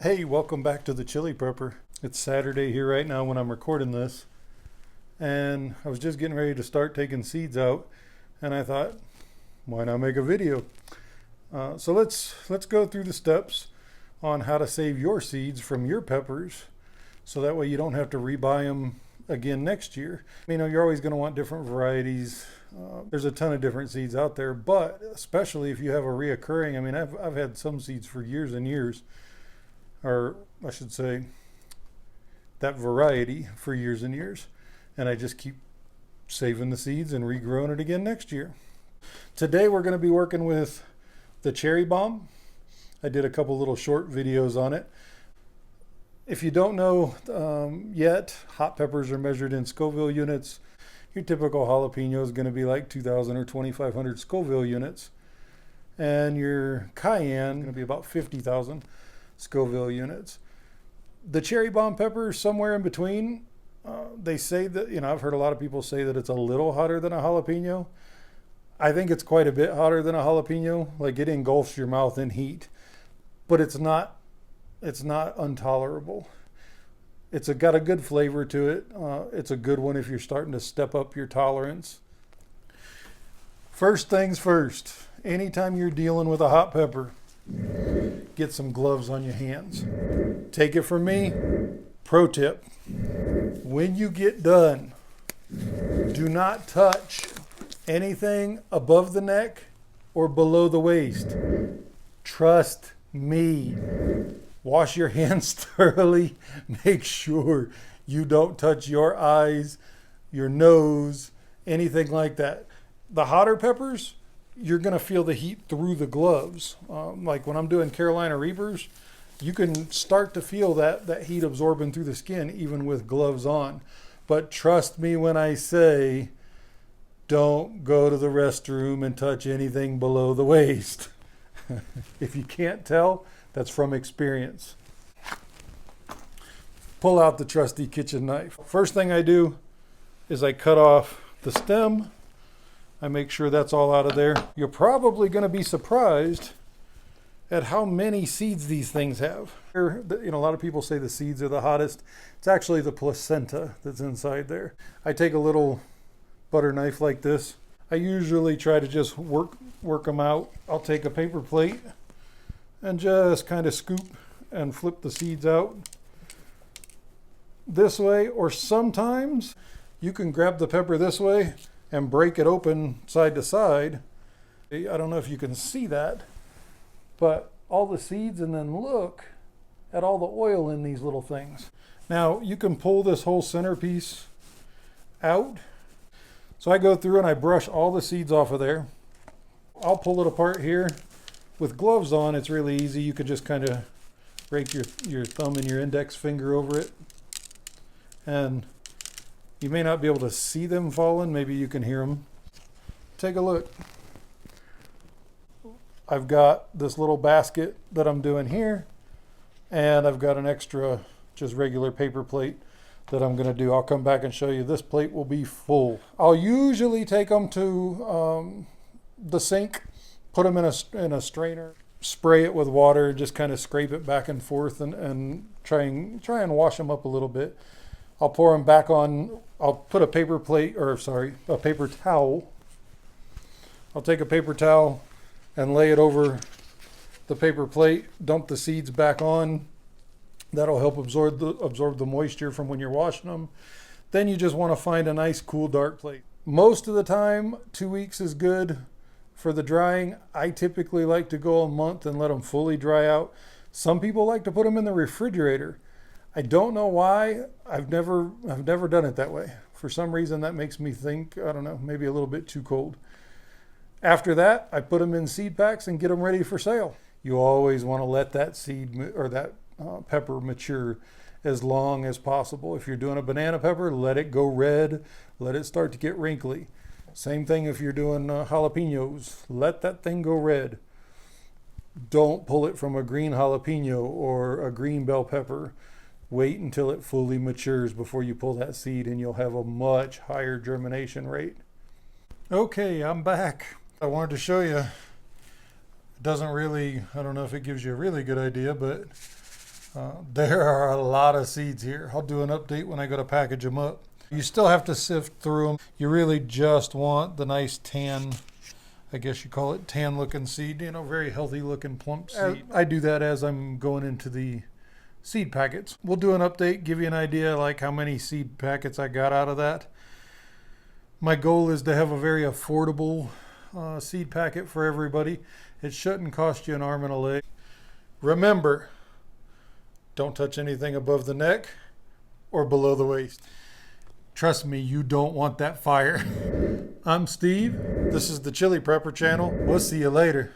Hey, welcome back to the Chili Prepper. It's Saturday here right now when I'm recording this, and I was just getting ready to start taking seeds out, and I thought, why not make a video? So let's go through the steps on how to save your seeds from your peppers, so that way you don't have to rebuy them again next year. You know, you're always going to want different varieties. There's a ton of different seeds out there, but especially if you have a reoccurring. I mean, I've had some seeds for years and years, or I should say that variety for years and years, and I just keep saving the seeds and regrowing it again next year. Today we're going to be working with the cherry bomb. I did a couple little short videos on it. If you don't know yet, hot peppers are measured in Scoville units. Your typical jalapeno is going to be like 2,000 or 2,500 Scoville units, and your cayenne is going to be about 50,000 Scoville units. The cherry bomb pepper is somewhere in between. They say that, you know, I've heard a lot of people say that it's a little hotter than a jalapeno. I think it's quite a bit hotter than a jalapeno. Like, it engulfs your mouth in heat, but it's not intolerable. It's got a good flavor to it. It's a good one if you're starting to step up your tolerance. First things first, anytime you're dealing with a hot pepper, get some gloves on your hands. Take it from me, pro tip. When you get done, do not touch anything above the neck or below the waist. Trust me. Wash your hands thoroughly. Make sure you don't touch your eyes, your nose, anything like that. The hotter peppers, you're going to feel the heat through the gloves. Like when I'm doing Carolina Reapers, you can start to feel that heat absorbing through the skin even with gloves on. But trust me when I say, don't go to the restroom and touch anything below the waist. If you can't tell, that's from experience. Pull out the trusty kitchen knife. First thing I do is I cut off the stem. I make sure that's all out of there. You're probably going to be surprised at how many seeds these things have. You know, a lot of people say the seeds are the hottest. It's actually the placenta that's inside there. I take a little butter knife like this. I usually try to just work them out. I'll take a paper plate and just kind of scoop and flip the seeds out this way, or sometimes you can grab the pepper this way and break it open side to side. I don't know if you can see that, but all the seeds, and then look at all the oil in these little things. Now you can pull this whole centerpiece out. So I go through and I brush all the seeds off of there. I'll pull it apart here. With gloves on, it's really easy. You can just kind of rake your thumb and your index finger over it. And you may not be able to see them falling. Maybe you can hear them. Take a look. I've got this little basket that I'm doing here, and I've got an extra just regular paper plate that I'm going to do. I'll come back and show you. This plate will be full. I'll usually take them to the sink, put them in a strainer, spray it with water, just kind of scrape it back and forth, and try and wash them up a little bit. I'll pour them back on. I'll put a paper towel. I'll take a paper towel and lay it over the paper plate, dump the seeds back on. That'll help absorb the moisture from when you're washing them. Then you just want to find a nice, cool, dark plate. Most of the time, 2 weeks is good for the drying. I typically like to go a month and let them fully dry out. Some people like to put them in the refrigerator. I don't know why. I've never done it that way. For some reason, that makes me think, I don't know, maybe a little bit too cold. After that, I put them in seed packs and get them ready for sale. You always want to let that seed or that pepper mature as long as possible. If you're doing a banana pepper, let it go red. Let it start to get wrinkly. Same thing if you're doing jalapenos. Let that thing go red. Don't pull it from a green jalapeno or a green bell pepper. Wait until it fully matures before you pull that seed, and you'll have a much higher germination rate. Okay, I'm back. I wanted to show you. It doesn't really, I don't know if it gives you a really good idea, but There are a lot of seeds here. I'll do an update when I go to package them up. You still have to sift through them. You really just want the nice tan, I guess you call it tan looking seed, you know, very healthy looking plump seed. I do that as I'm going into the seed packets. We'll do an update, give you an idea like how many seed packets I got out of that. My goal is to have a very affordable seed packet for everybody. It shouldn't cost you an arm and a leg. Remember, don't touch anything above the neck or below the waist. Trust me, you don't want that fire. I'm Steve. This is the Chili Prepper channel. We'll see you later.